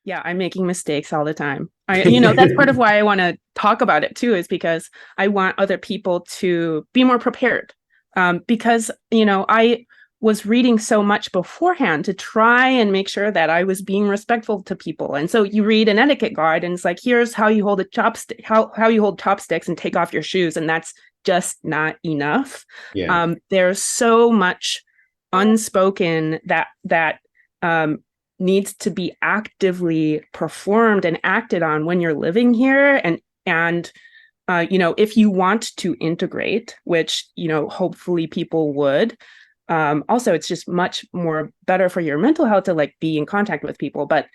Yeah, I'm making mistakes all the time. That's part of why I want to talk about it too, is because I want other people to be more prepared. Because, I was reading so much beforehand to try and make sure that I was being respectful to people. And so you read an etiquette guide and it's like, here's how you hold a chopstick, how you hold chopsticks and take off your shoes. And that's just not enough. Yeah. There's so much unspoken that needs to be actively performed and acted on when you're living here. And if you want to integrate, which, hopefully people would, also, it's just much more better for your mental health to like be in contact with people. But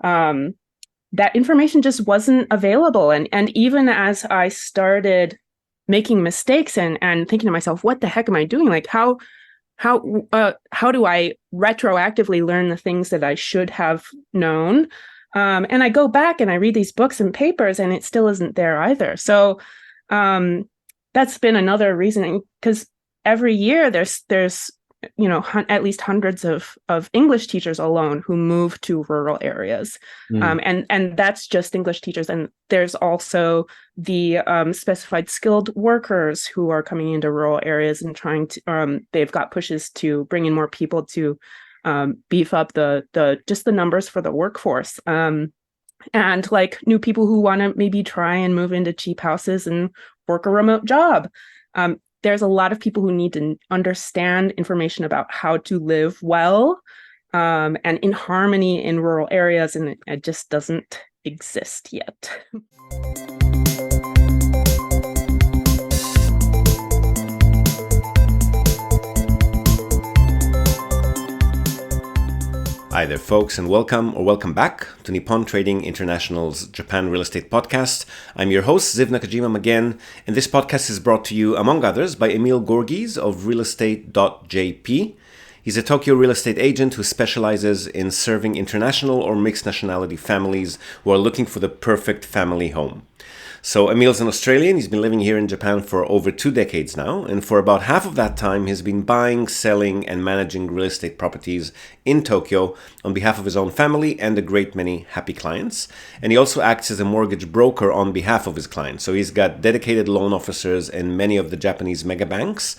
that information just wasn't available. And even as I started making mistakes and thinking to myself, what the heck am I doing? Like how do I retroactively learn the things that I should have known? And I go back and I read these books and papers, and it still isn't there either. So that's been another reason, because every year there's at least hundreds of English teachers alone who move to rural areas. And that's just English teachers. And there's also the specified skilled workers who are coming into rural areas and trying to, they've got pushes to bring in more people to beef up just the numbers for the workforce. And like new people who want to maybe try and move into cheap houses and work a remote job. There's a lot of people who need to understand information about how to live well and in harmony in rural areas, and it just doesn't exist yet. Hi there, folks, and welcome back to Nippon Trading International's Japan Real Estate Podcast. I'm your host, Ziv Nakajima again, and this podcast is brought to you, among others, by Emil Gorgis of realestate.jp. He's a Tokyo real estate agent who specializes in serving international or mixed nationality families who are looking for the perfect family home. So Emil's an Australian. He's been living here in Japan for over 2 decades now, and for about half of that time he's been buying, selling, and managing real estate properties in Tokyo on behalf of his own family and a great many happy clients. And he also acts as a mortgage broker on behalf of his clients. So he's got dedicated loan officers in many of the Japanese mega banks.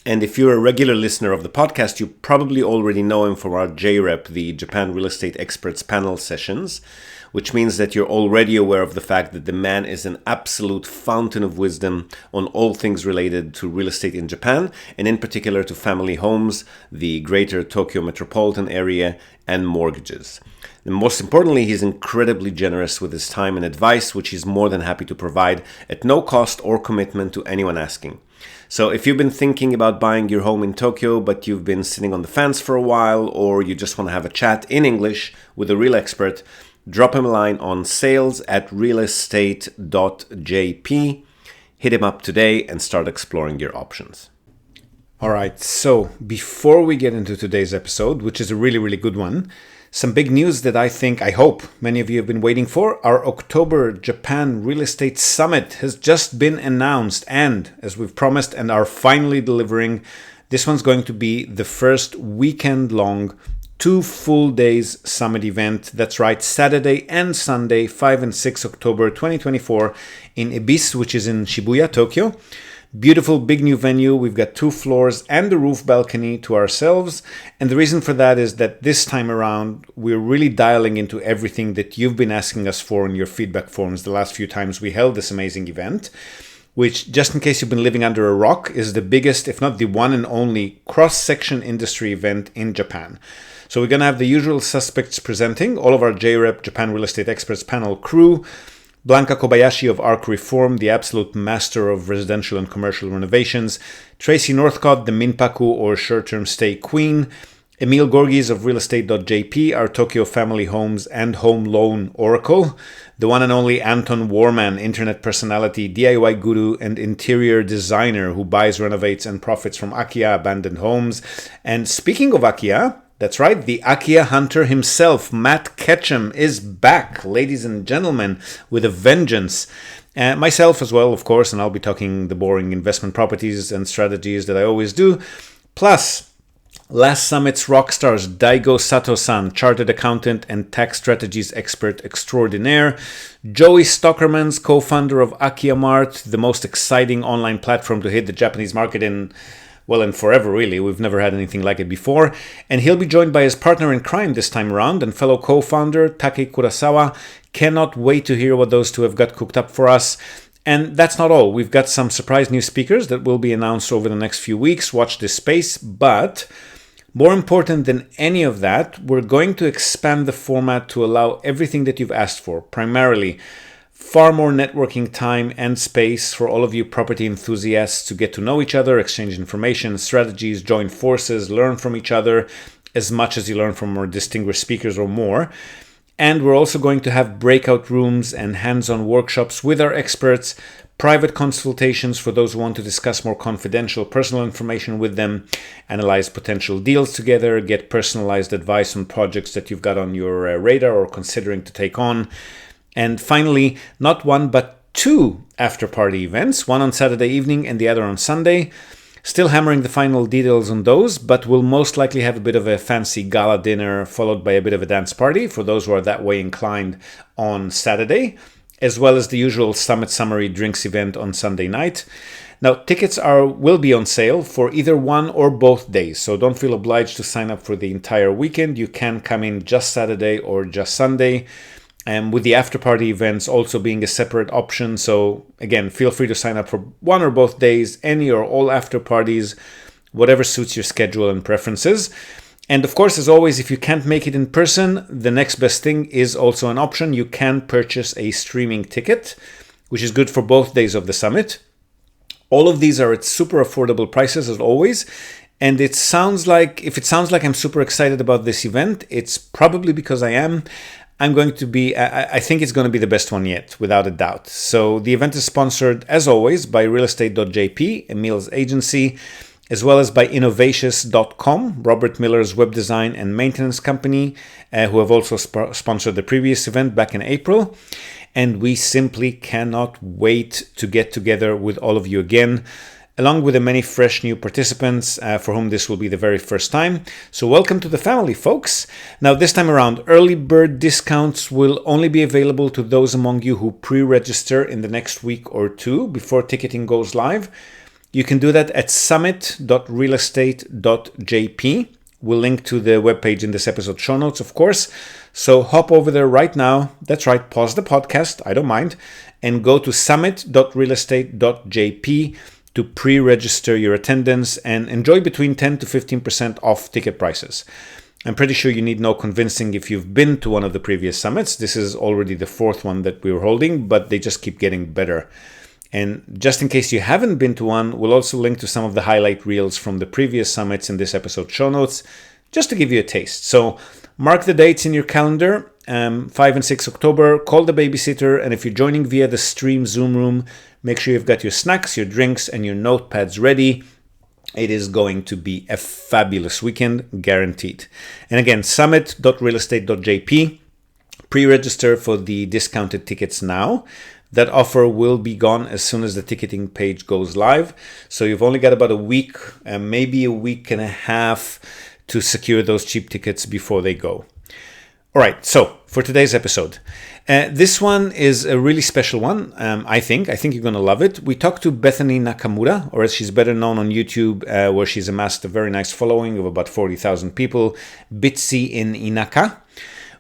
And if you're a regular listener of the podcast, you probably already know him from our JREP, the Japan Real Estate Experts panel sessions, which means that you're already aware of the fact that the man is an absolute fountain of wisdom on all things related to real estate in Japan, and in particular to family homes, the greater Tokyo metropolitan area, and mortgages. And most importantly, he's incredibly generous with his time and advice, which he's more than happy to provide at no cost or commitment to anyone asking. So if you've been thinking about buying your home in Tokyo, but you've been sitting on the fence for a while, or you just want to have a chat in English with a real expert, drop him a line on sales@realestate.jp. Hit him up today and start exploring your options. All right, so before we get into today's episode, which is a really, really good one, some big news that I hope many of you have been waiting for. Our October Japan Real Estate Summit has just been announced, and as we've promised and are finally delivering, this one's going to be the first weekend-long 2 full days summit event. That's right, Saturday and Sunday, 5 and 6 October 2024 in Ibis, which is in Shibuya, Tokyo. Beautiful big new venue. We've got 2 floors and the roof balcony to ourselves. And the reason for that is that this time around, we're really dialing into everything that you've been asking us for in your feedback forms the last few times we held this amazing event, which, just in case you've been living under a rock, is the biggest, if not the one and only, cross-section industry event in Japan. So we're going to have the usual suspects presenting, all of our JREP, Japan Real Estate Experts panel crew, Blanca Kobayashi of Arc Reform, the absolute master of residential and commercial renovations, Tracy Northcott, the Minpaku or short-term stay queen, Emil Gorgis of realestate.jp, our Tokyo family homes and home loan oracle, the one and only Anton Warman, internet personality, DIY guru, and interior designer who buys, renovates, and profits from Akiya abandoned homes. And speaking of Akiya, that's right, the Akiya hunter himself, Matt Ketchum, is back, ladies and gentlemen, with a vengeance. Myself as well, of course, and I'll be talking the boring investment properties and strategies that I always do. Plus, Last summit's rock stars Daigo Sato-san, chartered accountant and tax strategies expert extraordinaire, Joey Stockermans, co-founder of Akiya Mart, the most exciting online platform to hit the Japanese market in forever, really. We've never had anything like it before. And he'll be joined by his partner in crime this time around and fellow co-founder Take Kurasawa. Cannot wait to hear what those two have got cooked up for us. And that's not all. We've got some surprise new speakers that will be announced over the next few weeks. Watch this space. But more important than any of that, we're going to expand the format to allow everything that you've asked for, primarily far more networking time and space for all of you property enthusiasts to get to know each other, exchange information, strategies, join forces, learn from each other as much as you learn from more distinguished speakers or more. And we're also going to have breakout rooms and hands-on workshops with our experts, private consultations for those who want to discuss more confidential personal information with them, analyze potential deals together, get personalized advice on projects that you've got on your radar or considering to take on. And finally, not one but two after-party events, one on Saturday evening and the other on Sunday. Still hammering the final details on those, but we'll most likely have a bit of a fancy gala dinner followed by a bit of a dance party for those who are that way inclined on Saturday, as well as the usual Summit Summary drinks event on Sunday night. Now, tickets will be on sale for either one or both days, so don't feel obliged to sign up for the entire weekend. You can come in just Saturday or just Sunday. With the after-party events also being a separate option. So again, feel free to sign up for one or both days, any or all after-parties, whatever suits your schedule and preferences. And of course, as always, if you can't make it in person, the next best thing is also an option. You can purchase a streaming ticket, which is good for both days of the summit. All of these are at super affordable prices as always. And if it sounds like I'm super excited about this event, it's probably because I am. I think it's going to be the best one yet, without a doubt. So the event is sponsored, as always, by realestate.jp, Emil's agency, as well as by innovatious.com, Robert Miller's web design and maintenance company, who have also sponsored the previous event back in April. And we simply cannot wait to get together with all of you again, along with the many fresh new participants for whom this will be the very first time. So welcome to the family, folks. Now, this time around, early bird discounts will only be available to those among you who pre-register in the next week or two before ticketing goes live. You can do that at summit.realestate.jp. We'll link to the webpage in this episode show notes, of course. So hop over there right now. That's right, pause the podcast, I don't mind, and go to summit.realestate.jp to pre-register your attendance and enjoy between 10 to 15% off ticket prices. I'm pretty sure you need no convincing if you've been to one of the previous summits. This is already the fourth one that we were holding, but they just keep getting better. And just in case you haven't been to one, we'll also link to some of the highlight reels from the previous summits in this episode show notes, just to give you a taste. So mark the dates in your calendar, 5 and 6 October, call the babysitter, and if you're joining via the stream Zoom room, make sure you've got your snacks, your drinks, and your notepads ready. It is going to be a fabulous weekend, guaranteed. And again, summit.realestate.jp. Pre-register for the discounted tickets now. That offer will be gone as soon as the ticketing page goes live. So you've only got about a week, maybe a week and a half to secure those cheap tickets before they go. All right, so for today's episode, this one is a really special one, I think. I think you're going to love it. We talked to Bethany Nakamura, or as she's better known on YouTube, where she's amassed a very nice following of about 40,000 people, bitsii in Inaka.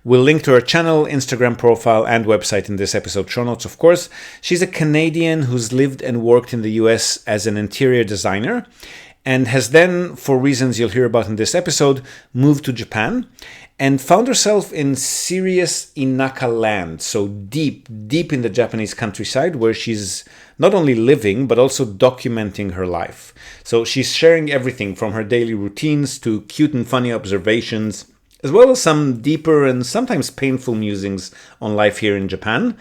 We'll link to her channel, Instagram profile, and website in this episode show notes, of course. She's a Canadian who's lived and worked in the US as an interior designer, and has then, for reasons you'll hear about in this episode, moved to Japan and found herself in serious Inaka land, so deep in the Japanese countryside, where she's not only living, but also documenting her life. So she's sharing everything from her daily routines to cute and funny observations, as well as some deeper and sometimes painful musings on life here in Japan,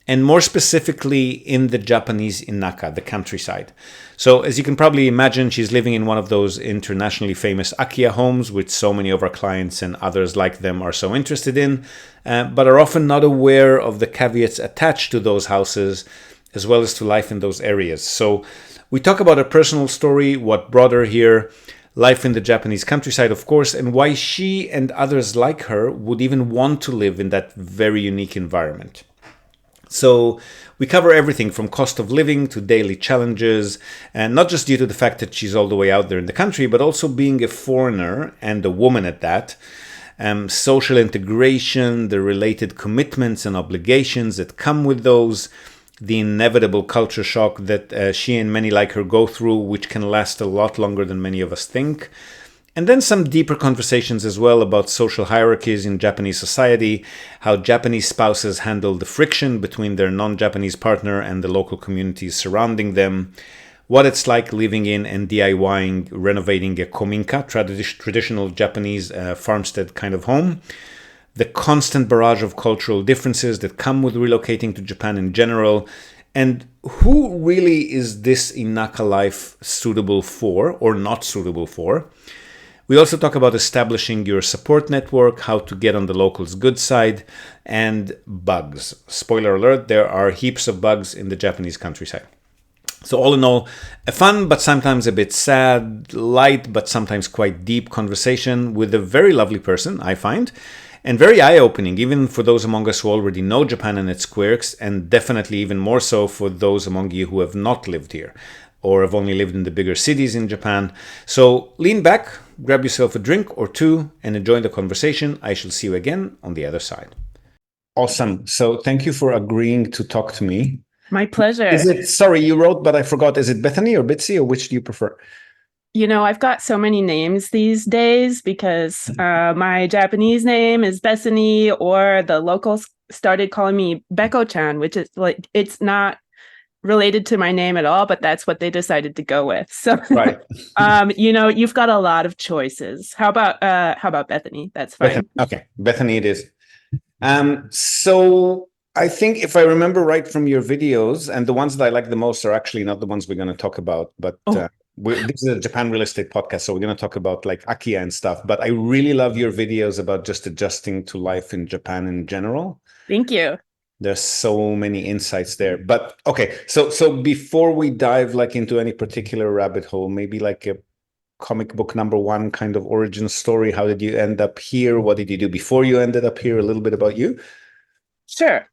and more specifically in the Japanese Inaka, the countryside. So as you can probably imagine, she's living in one of those internationally famous Akiya homes, which so many of our clients and others like them are so interested in, but are often not aware of the caveats attached to those houses, as well as to life in those areas. So we talk about her personal story, what brought her here, life in the Japanese countryside, of course, and why she and others like her would even want to live in that very unique environment. So we cover everything from cost of living to daily challenges, and not just due to the fact that she's all the way out there in the country, but also being a foreigner and a woman at that. Social integration, the related commitments and obligations that come with those, the inevitable culture shock that she and many like her go through, which can last a lot longer than many of us think. And then some deeper conversations as well about social hierarchies in Japanese society, how Japanese spouses handle the friction between their non-Japanese partner and the local communities surrounding them, what it's like living in and DIYing, renovating a kominka, traditional Japanese farmstead kind of home, the constant barrage of cultural differences that come with relocating to Japan in general, and who really is this Inaka life suitable for or not suitable for. We also talk about establishing your support network, how to get on the locals' good side, and bugs. Spoiler alert, there are heaps of bugs in the Japanese countryside. So all in all, a fun but sometimes a bit sad, light but sometimes quite deep conversation with a very lovely person, I find, and very eye-opening, even for those among us who already know Japan and its quirks, and definitely even more so for those among you who have not lived here or have only lived in the bigger cities in Japan. So lean back, grab yourself a drink or two, and enjoy the conversation. I shall see you again on the other side. Awesome. So thank you for agreeing to talk to me. My pleasure. Sorry, you wrote, but I forgot. Is it Bethany or Bitsii, or which do you prefer? I've got so many names these days because my Japanese name is Bethany, or the locals started calling me Beko-chan, which is like, it's not related to my name at all, but that's what they decided to go with. So, right. You've got a lot of choices. How about Bethany? That's fine. Okay, Bethany it is. So I think if I remember right from your videos, and the ones that I like the most are actually not the ones we're going to talk about, but this is a Japan real estate podcast, so we're going to talk about like Akiya and stuff. But I really love your videos about just adjusting to life in Japan in general. Thank you. There's so many insights there. But okay, so before we dive like into any particular rabbit hole, maybe like a comic book #1 kind of origin story. How did you end up here? What did you do before you ended up here? A little bit about you. Sure.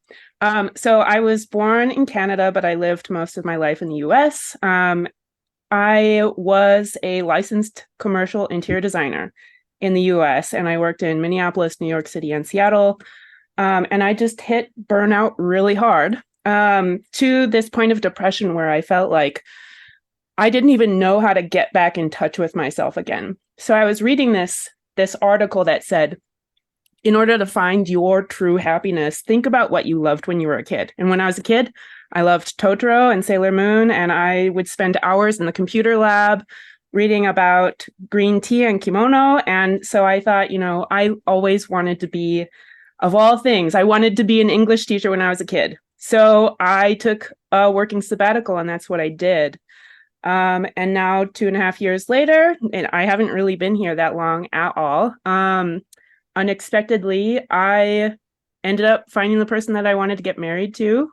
So I was born in Canada, but I lived most of my life in the US. I was a licensed commercial interior designer in the US, and I worked in Minneapolis, New York City, and Seattle. And I just hit burnout really hard to this point of depression where I felt like I didn't even know how to get back in touch with myself again. So I was reading this article that said, in order to find your true happiness, think about what you loved when you were a kid. And when I was a kid, I loved Totoro and Sailor Moon, and I would spend hours in the computer lab reading about green tea and kimono. And so I thought, I always wanted to be, of all things, I wanted to be an English teacher when I was a kid. So I took a working sabbatical, and that's what I did. And now 2.5 years later, and I haven't really been here that long at all. Unexpectedly, I ended up finding the person that I wanted to get married to,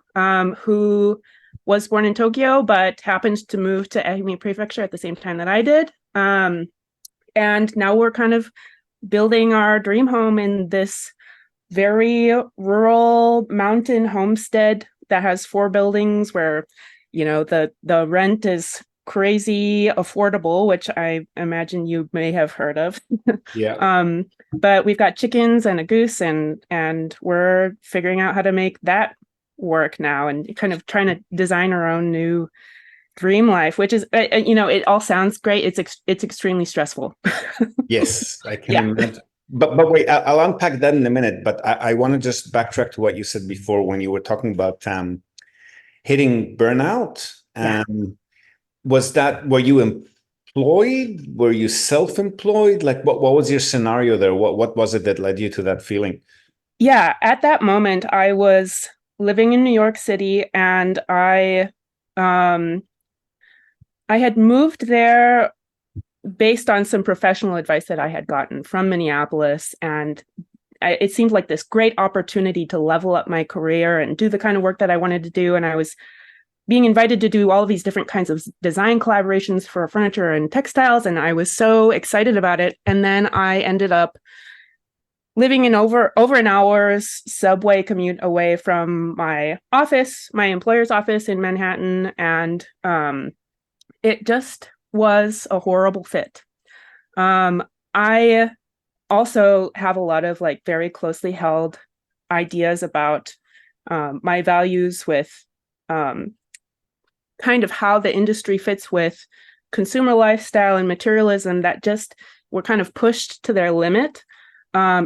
who was born in Tokyo, but happened to move to Ehime Prefecture at the same time that I did. And now we're kind of building our dream home in this very rural mountain homestead that has 4 buildings where, the rent is crazy affordable, which I imagine you may have heard of. Yeah. But we've got chickens and a goose, and we're figuring out how to make that work now, and kind of trying to design our own new dream life, which is, it all sounds great. It's extremely stressful. Yes, I can imagine. But wait, I'll unpack that in a minute. But I want to just backtrack to what you said before when you were talking about hitting burnout. Were you employed? Were you self-employed? Like what was your scenario there? What was it that led you to that feeling? Yeah, at that moment, I was living in New York City, and I had moved there based on some professional advice that I had gotten from Minneapolis, and it seemed like this great opportunity to level up my career and do the kind of work that I wanted to do. And I was being invited to do all of these different kinds of design collaborations for furniture and textiles, and I was so excited about it. And then I ended up living in over an hour's subway commute away from my office, my employer's office in Manhattan, and it just was a horrible fit. I also have a lot of like very closely held ideas about my values with kind of how the industry fits with consumer lifestyle and materialism that just were kind of pushed to their limit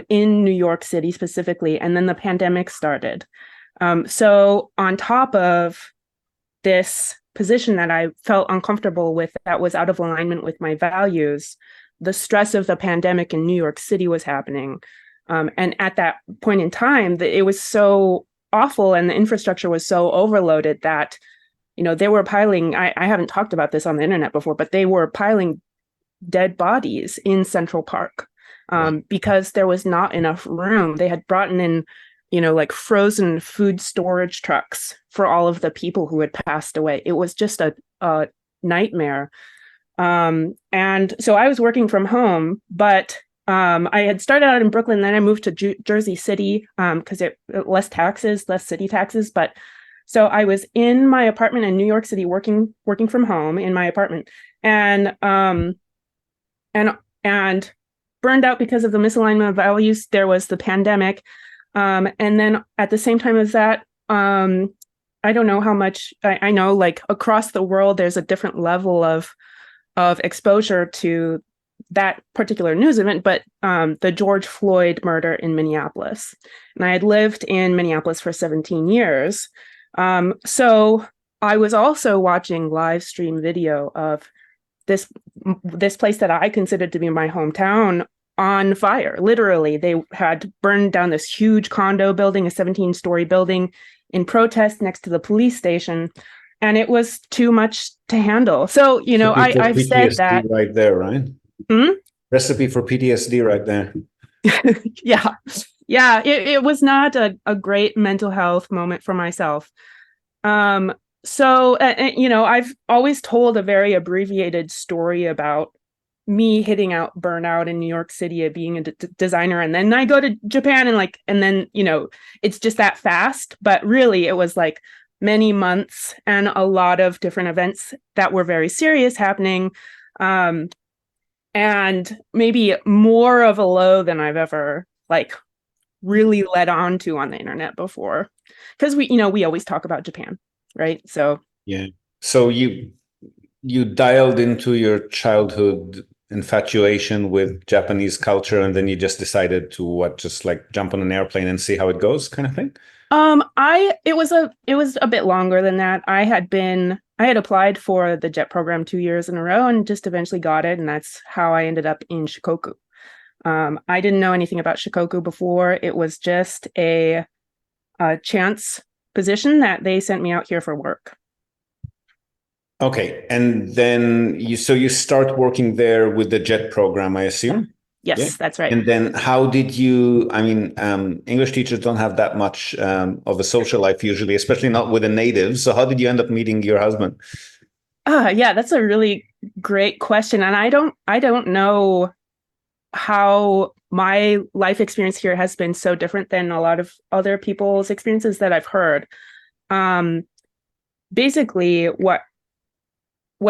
in New York City specifically. And then the pandemic started. So on top of this position that I felt uncomfortable with, that was out of alignment with my values, the stress of the pandemic in New York City was happening. And at that point in time, it was so awful and the infrastructure was so overloaded that, they were piling, I haven't talked about this on the internet before, but they were piling dead bodies in Central Park because there was not enough room. They had brought in, like frozen food storage trucks for all of the people who had passed away. It was just a nightmare. And so I was working from home, but I had started out in Brooklyn, then I moved to Jersey City because less city taxes. But so I was in my apartment in New York City working from home in my apartment, and burned out because of the misalignment of values. There was the pandemic. And then at the same time as that, I don't know how much I know, like across the world, there's a different level of exposure to that particular news event, but the George Floyd murder in Minneapolis. And I had lived in Minneapolis for 17 years. So I was also watching live stream video of this place that I considered to be my hometown on fire. Literally, they had burned down this huge condo building, a 17-story building, in protest next to the police station. And it was too much to handle. So, I've said that. Right there, right? Hmm? Recipe for PTSD right there. Yeah. Yeah. It was not a great mental health moment for myself. So, I've always told a very abbreviated story about me hitting out burnout in New York City, being a designer. And then I go to Japan and then, it's just that fast. But really, it was like many months and a lot of different events that were very serious happening. And maybe more of a low than I've ever really led on to on the internet before. Because we always talk about Japan, right? So yeah. So you dialed into your childhood infatuation with Japanese culture, and then you just decided to just jump on an airplane and see how it goes, kind of thing? It was a bit longer than that. I had applied for the JET program 2 years in a row and just eventually got it, and that's how I ended up in Shikoku. I didn't know anything about Shikoku before. It was just a chance position that they sent me out here for work. Okay, and then you start working there with the JET program, I assume? Yes, yeah. That's right. And then how did you, English teachers don't have that much of a social life usually, especially not with a native. So how did you end up meeting your husband? Yeah, that's a really great question. And I don't know how my life experience here has been so different than a lot of other people's experiences that I've heard. Basically, what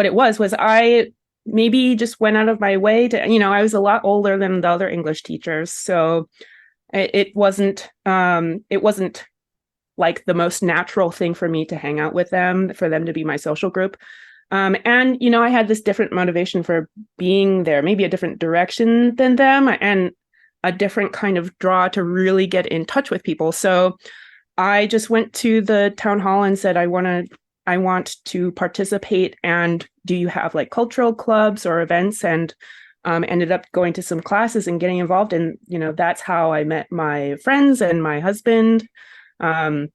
it was I maybe just went out of my way to, I was a lot older than the other English teachers. So it wasn't like the most natural thing for me to hang out with them, for them to be my social group. And, I had this different motivation for being there, maybe a different direction than them and a different kind of draw to really get in touch with people. So I just went to the town hall and said, I want to participate, and do you have cultural clubs or events? And ended up going to some classes and getting involved. And, that's how I met my friends and my husband. And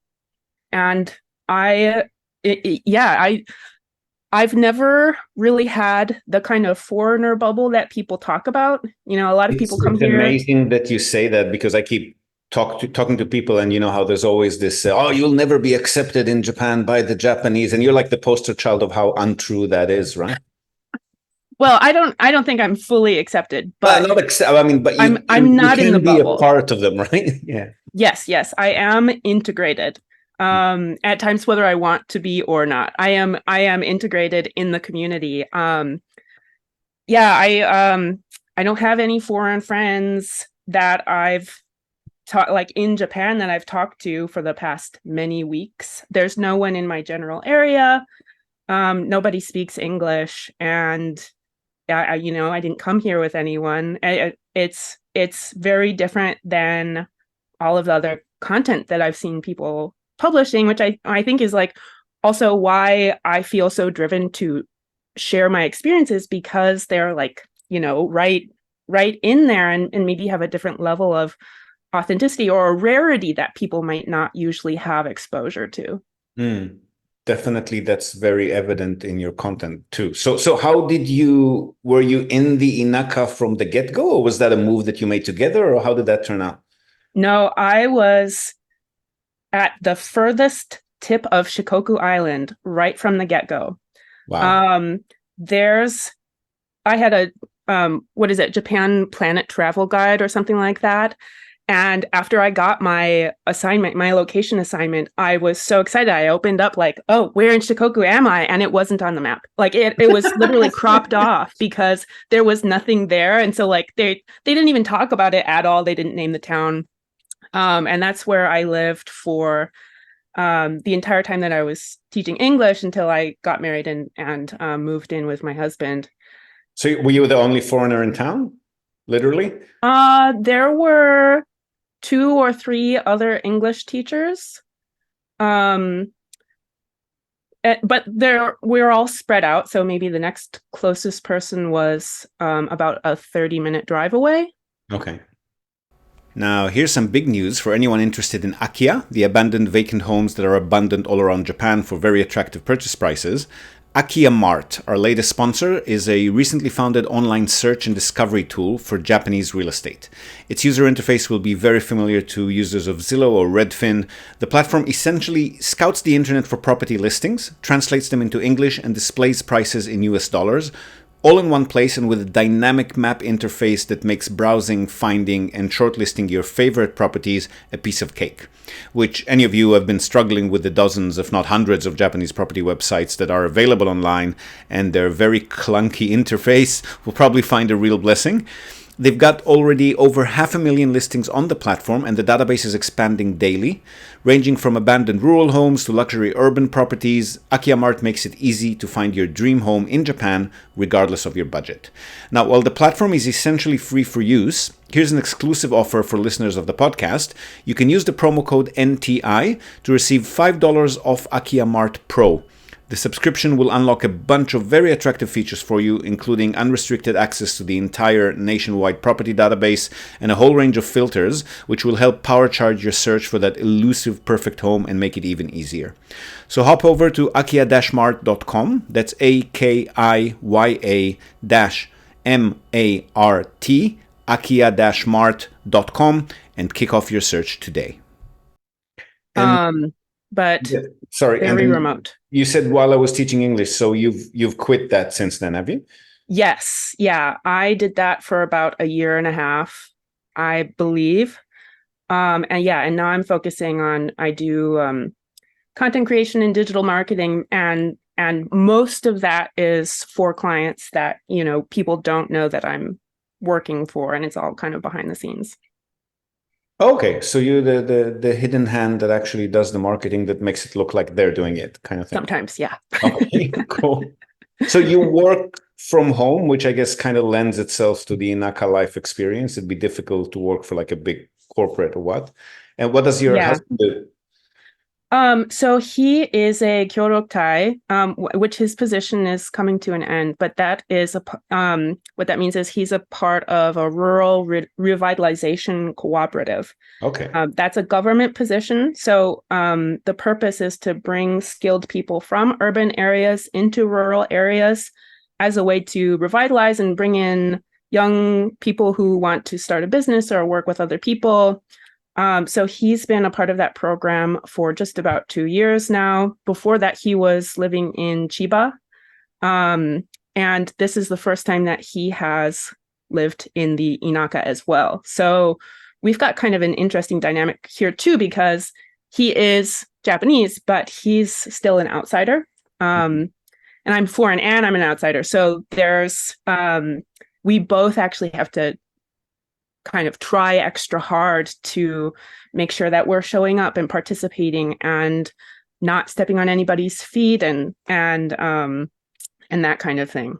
I've never really had the kind of foreigner bubble that people talk about. A lot of people come here. It's amazing that you say that, because I keep talking to people, and you know how there's always this, oh, you'll never be accepted in Japan by the Japanese, and you're like the poster child of how untrue that is, right? Well, I don't think I'm fully accepted, but I mean, but I'm you not in the can be a bubble. part of them, right? Yeah. Yes, I am integrated. At times, whether I want to be or not, I am integrated in the community. Yeah, I don't have any foreign friends that I've taught like in Japan that I've talked to for the past many weeks. There's no one in my general area. Nobody speaks English, and I didn't come here with anyone. It's very different than all of the other content that I've seen people publishing, which I think is like also why I feel so driven to share my experiences, because they're like, right in there, and maybe have a different level of authenticity or a rarity that people might not usually have exposure to. Mm. Definitely, that's very evident in your content too. So how were you in the Inaka from the get-go, or was that a move that you made together, or how did that turn out? No, I was at the furthest tip of Shikoku Island right from the get-go. Wow. There's I had a what is it, Japan Planet Travel Guide or something like that. And after I got my assignment, my location assignment, I was so excited. I opened up like, oh, where in Shikoku am I? And it wasn't on the map. Like it was literally cropped off because there was nothing there. And so like they didn't even talk about it at all. They didn't name the town. And that's where I lived for the entire time that I was teaching English until I got married and moved in with my husband. So were you the only foreigner in town, literally? There were 2 or 3 other English teachers. But we're all spread out. So maybe the next closest person was about a 30-minute drive away. Okay. Now, here's some big news for anyone interested in Akiya, the abandoned vacant homes that are abundant all around Japan for very attractive purchase prices. Akiya Mart, our latest sponsor, is a recently founded online search and discovery tool for Japanese real estate. Its user interface will be very familiar to users of Zillow or Redfin. The platform essentially scouts the internet for property listings, translates them into English, and displays prices in US dollars, all in one place and with a dynamic map interface that makes browsing, finding, and shortlisting your favorite properties a piece of cake. Which any of you who have been struggling with the dozens, if not hundreds, of Japanese property websites that are available online and their very clunky interface will probably find a real blessing. They've got already over 500,000 listings on the platform, and the database is expanding daily. Ranging from abandoned rural homes to luxury urban properties, Akiya Mart makes it easy to find your dream home in Japan, regardless of your budget. Now, while the platform is essentially free for use, here's an exclusive offer for listeners of the podcast. You can use the promo code NTI to receive $5 off Akiya Mart Pro. The subscription will unlock a bunch of very attractive features for you, including unrestricted access to the entire nationwide property database and a whole range of filters, which will help power charge your search for that elusive perfect home and make it even easier. So hop over to akiya-mart.com, that's AKIYA-MART, akiya-mart.com, and kick off your search today. But yeah, sorry, very remote. You said while I was teaching English, so you've quit that since then, have you? Yes, yeah, I did that for about a year and a half, I believe. And now I'm focusing on, I do content creation and digital marketing, and most of that is for clients that people don't know that I'm working for, and it's all kind of behind the scenes. Okay, so you're the hidden hand that actually does the marketing that makes it look like they're doing it, kind of thing. Sometimes, yeah. Okay, cool. So you work from home, which I guess kind of lends itself to the Inaka life experience. It'd be difficult to work for like a big corporate or what. And what does your husband do? So he is a kyoroktai, which his position is coming to an end, but that is what that means is he's a part of a rural revitalization cooperative. Okay. That's a government position. So the purpose is to bring skilled people from urban areas into rural areas as a way to revitalize and bring in young people who want to start a business or work with other people. So he's been a part of that program for just about 2 years now. Before that, he was living in Chiba. And this is the first time that he has lived in the Inaka as well. So we've got kind of an interesting dynamic here too, because he is Japanese, but he's still an outsider. And I'm foreign and I'm an outsider. So we both actually have to kind of try extra hard to make sure that we're showing up and participating and not stepping on anybody's feet and that kind of thing.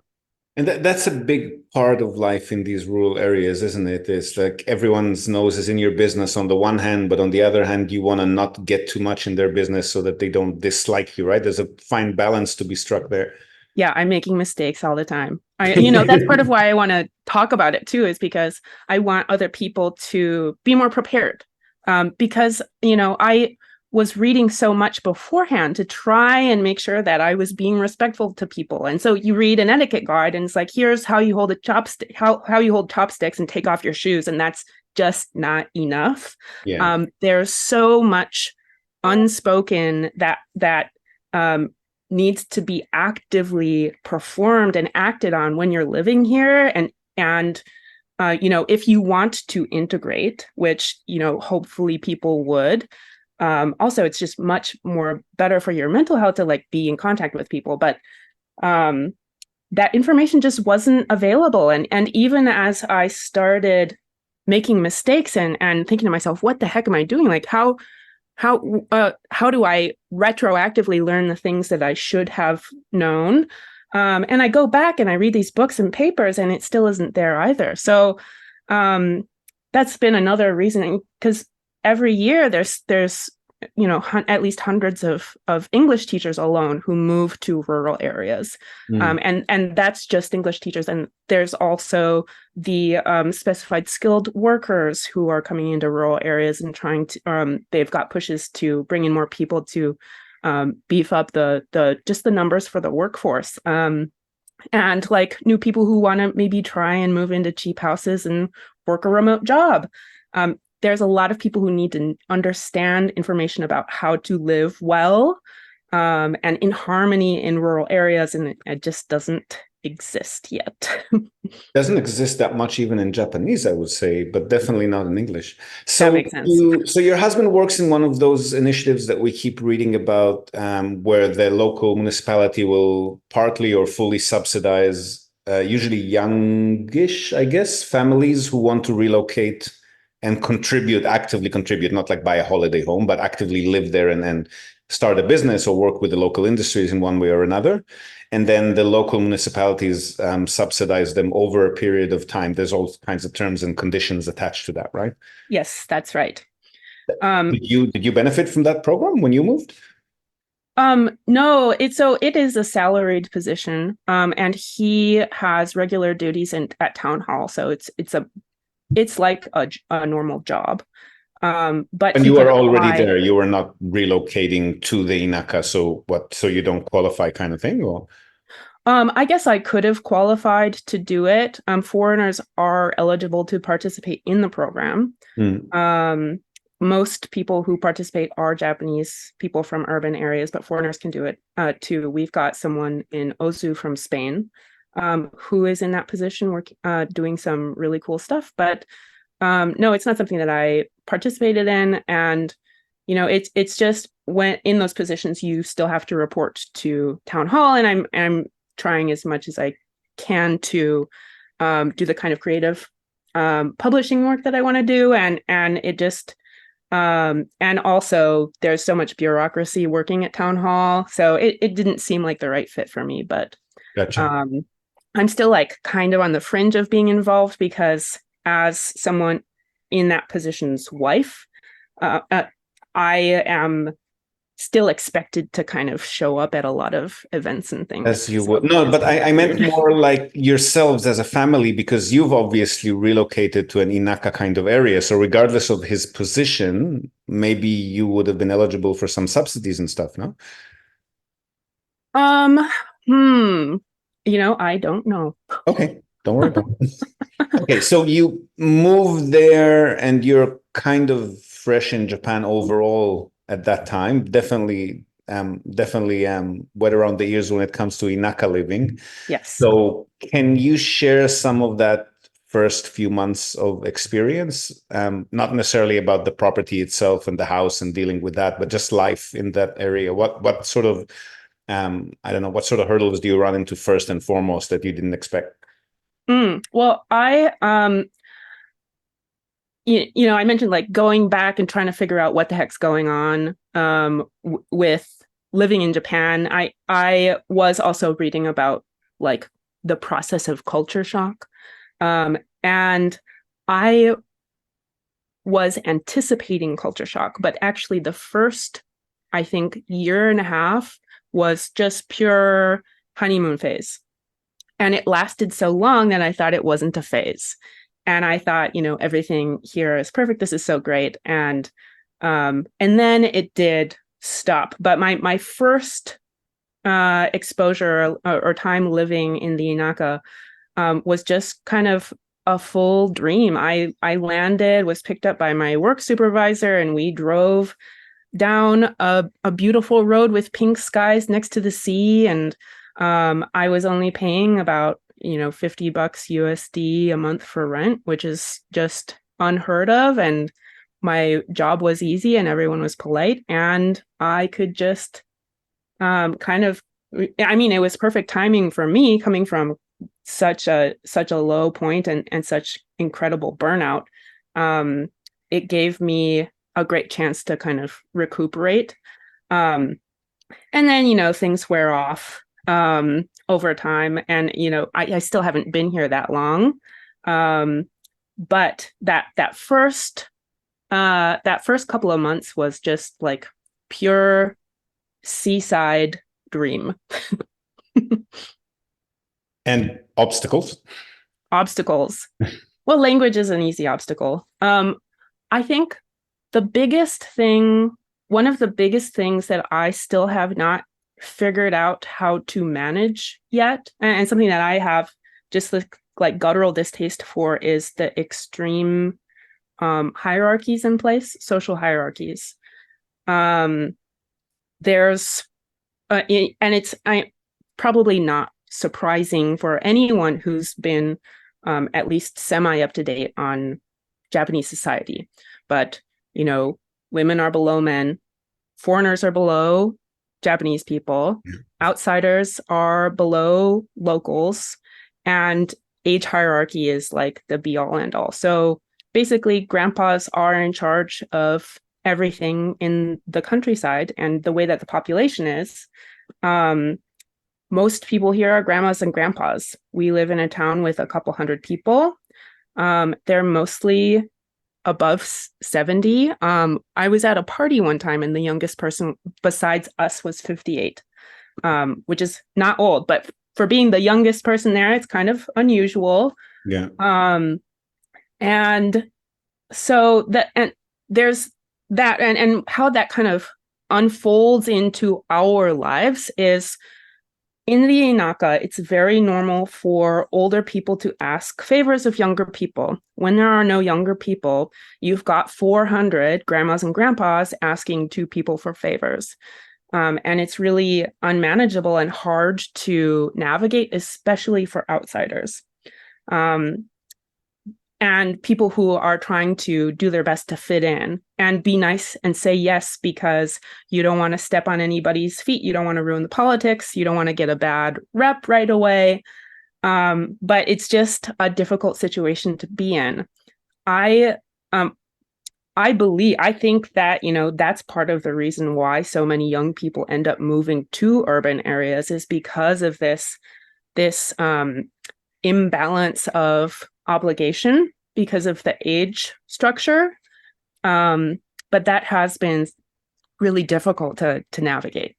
And that's a big part of life in these rural areas, isn't it? It's like everyone's nose is in your business on the one hand, but on the other hand, you want to not get too much in their business so that they don't dislike you, right? There's a fine balance to be struck there. Yeah, I'm making mistakes all the time. That's part of why I want to talk about it too, is because I want other people to be more prepared. Because, I was reading so much beforehand to try and make sure that I was being respectful to people. And so you read an etiquette guide and it's like, here's how you hold a chopstick, how you hold chopsticks and take off your shoes. And that's just not enough. Yeah. There's so much unspoken that needs to be actively performed and acted on when you're living here. And if you want to integrate, which, hopefully people would, also, it's just much more better for your mental health to like be in contact with people. But that information just wasn't available. And even as I started making mistakes and thinking to myself, what the heck am I doing? Like how do I retroactively learn the things that I should have known? And I go back and I read these books and papers and it still isn't there either. So that's been another reason, because every year there's at least hundreds of English teachers alone who move to rural areas. And that's just English teachers. And there's also the specified skilled workers who are coming into rural areas and trying to, they've got pushes to bring in more people to beef up just the numbers for the workforce. And like new people who want to maybe try and move into cheap houses and work a remote job. There's a lot of people who need to understand information about how to live well and in harmony in rural areas, and it just doesn't exist yet. Doesn't exist that much even in Japanese, I would say, but definitely not in English. That makes sense. So your husband works in one of those initiatives that we keep reading about, where the local municipality will partly or fully subsidize, usually youngish, I guess, families who want to relocate and actively contribute, not like buy a holiday home, but actively live there and start a business or work with the local industries in one way or another. And then the local municipalities subsidize them over a period of time. There's all kinds of terms and conditions attached to that, right? Yes, that's right. Did you benefit from that program when you moved? No, it is a salaried position, and he has regular duties at town hall. So it's like a normal job. But and you were already there. You were not relocating to the Inaka. So you don't qualify kind of thing, or? I guess I could have qualified to do it. Foreigners are eligible to participate in the program. Most people who participate are Japanese people from urban areas, but foreigners can do it too. We've got someone in Ozu from Spain who is in that position, doing some really cool stuff. But no, it's not something that I participated in. And, it's just when in those positions, you still have to report to town hall. And I'm trying as much as I can to do the kind of creative publishing work that I want to do. And it just, and also there's so much bureaucracy working at town hall. So it didn't seem like the right fit for me, but Gotcha. I'm still like kind of on the fringe of being involved, because as someone in that position's wife, I am still expected to kind of show up at a lot of events and things. As you would. No, but I meant more like yourselves as a family, because you've obviously relocated to an Inaka kind of area. So regardless of his position, maybe you would have been eligible for some subsidies and stuff, no? I don't know. Okay, don't worry about it. Okay, so you moved there and you're kind of fresh in Japan overall at that time. Definitely, wet around the ears when it comes to Inaka living. Yes. So can you share some of that first few months of experience? Not necessarily about the property itself and the house and dealing with that, but just life in that area. What sort of I don't know, what sort of hurdles do you run into first and foremost that you didn't expect? Well, I mentioned like going back and trying to figure out what the heck's going on with living in Japan. I was also reading about like the process of culture shock. And I was anticipating culture shock, but actually the first, I think, year and a half was just pure honeymoon phase. And it lasted so long that I thought it wasn't a phase. And I thought, everything here is perfect. This is so great. And then it did stop. But my first exposure or time living in the Inaka was just kind of a full dream. I landed, was picked up by my work supervisor, and we drove down a beautiful road with pink skies next to the sea. And I was only paying about $50 USD a month for rent, which is just unheard of. And my job was easy and everyone was polite. And I could just it was perfect timing for me coming from such a low point and such incredible burnout. It gave me a great chance to kind of recuperate. And then, things wear off over time. And, I still haven't been here that long. But that first couple of months was just like pure seaside dream. And obstacles? Obstacles. Well, language is an easy obstacle. I think one of the biggest things that I still have not figured out how to manage yet, and something that I have just like guttural distaste for, is the extreme hierarchies in place, social hierarchies. There's and it's probably not surprising for anyone who's been at least semi up to date on Japanese society. But, women are below men, foreigners are below Japanese people, outsiders are below locals, and age hierarchy is like the be all end all. So basically, grandpas are in charge of everything in the countryside, and the way that the population is, most people here are grandmas and grandpas. We live in a town with a couple hundred people. They're mostly above 70. I was at a party one time and the youngest person besides us was 58, which is not old, but for being the youngest person there, it's kind of unusual. Yeah. And so there's that, and how that kind of unfolds into our lives is, in the Inaka, it's very normal for older people to ask favors of younger people. When there are no younger people, you've got 400 grandmas and grandpas asking two people for favors. And it's really unmanageable and hard to navigate, especially for outsiders. And people who are trying to do their best to fit in and be nice and say yes, because you don't want to step on anybody's feet. You don't want to ruin the politics. You don't want to get a bad rep right away. But it's just a difficult situation to be in. I think that, that's part of the reason why so many young people end up moving to urban areas, is because of this imbalance of obligation because of the age structure. But that has been really difficult to navigate.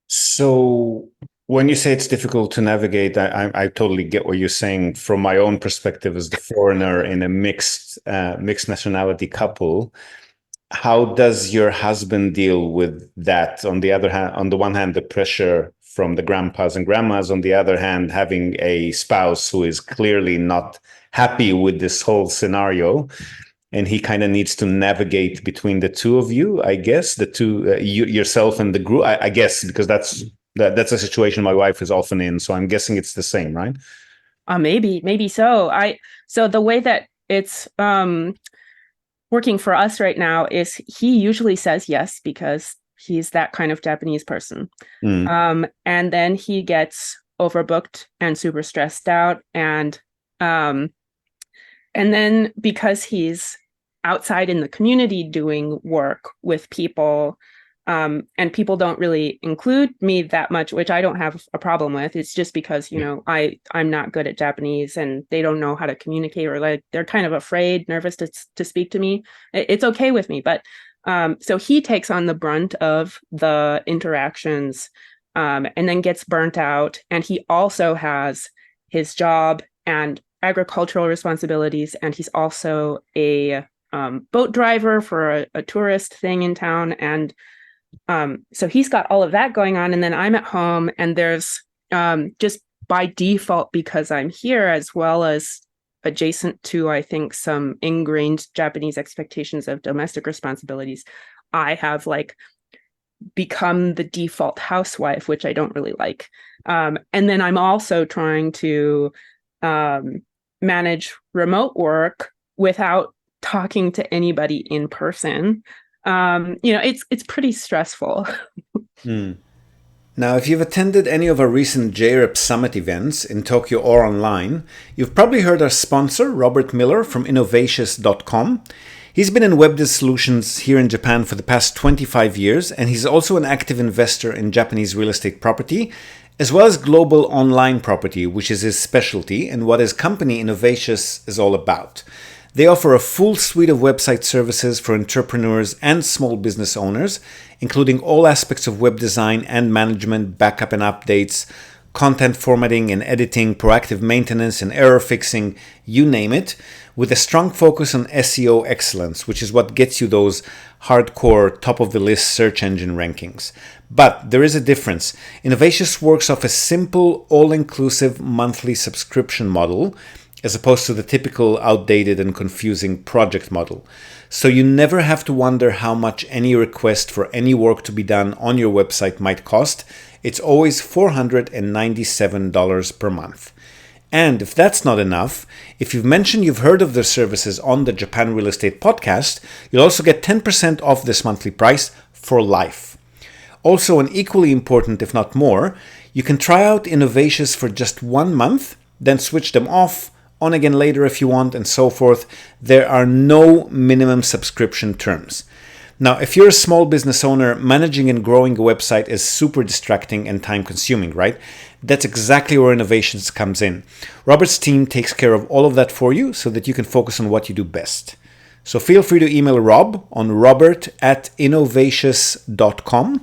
So when you say it's difficult to navigate, I totally get what you're saying. From my own perspective as the foreigner in a mixed nationality couple, how does your husband deal with that? On the one hand, the pressure from the grandpas and grandmas, on the other hand, having a spouse who is clearly not happy with this whole scenario. and he kind of needs to navigate between the two of you, I guess, the two, yourself and the group, I guess, because that's a situation my wife is often in. So I'm guessing it's the same, right? Maybe so. So the way that it's working for us right now is he usually says yes because he's that kind of Japanese person. And then he gets overbooked and super stressed out, and then because he's outside in the community doing work with people, and people don't really include me that much, which I don't have a problem with. It's just because, I'm not good at Japanese and they don't know how to communicate, or like they're kind of afraid, nervous to speak to me. It's okay with me. But so he takes on the brunt of the interactions, and then gets burnt out. And he also has his job and agricultural responsibilities. And he's also a boat driver for a tourist thing in town. And so he's got all of that going on, and then I'm at home, and there's just by default, because I'm here, as well as adjacent to, I think, some ingrained Japanese expectations of domestic responsibilities, I have like become the default housewife, which I don't really like. And then I'm also trying to manage remote work without talking to anybody in person. It's pretty stressful. Now, if you've attended any of our recent JREP Summit events in Tokyo or online, you've probably heard our sponsor, Robert Miller from Innovations.com. He's been in web solutions here in Japan for the past 25 years, and he's also an active investor in Japanese real estate property, as well as global online property, which is his specialty and what his company Innovations is all about. They offer a full suite of website services for entrepreneurs and small business owners, including all aspects of web design and management, backup and updates, content formatting and editing, proactive maintenance and error fixing, you name it, with a strong focus on SEO excellence, which is what gets you those hardcore top-of-the-list search engine rankings. But there is a difference. Innovations works off a simple, all-inclusive monthly subscription model, as opposed to the typical outdated and confusing project model. So you never have to wonder how much any request for any work to be done on your website might cost. It's always $497 per month. And if that's not enough, if you've mentioned you've heard of their services on the Japan Real Estate Podcast, you'll also get 10% off this monthly price for life. Also, and equally important, if not more, you can try out Innovations for just 1 month, then switch them off, on again later if you want, and so forth. There are no minimum subscription terms. Now, if you're a small business owner, managing and growing a website is super distracting and time consuming, right? That's exactly where Innovations comes in. Robert's team takes care of all of that for you so that you can focus on what you do best. So feel free to email Rob on robert@innovations.com,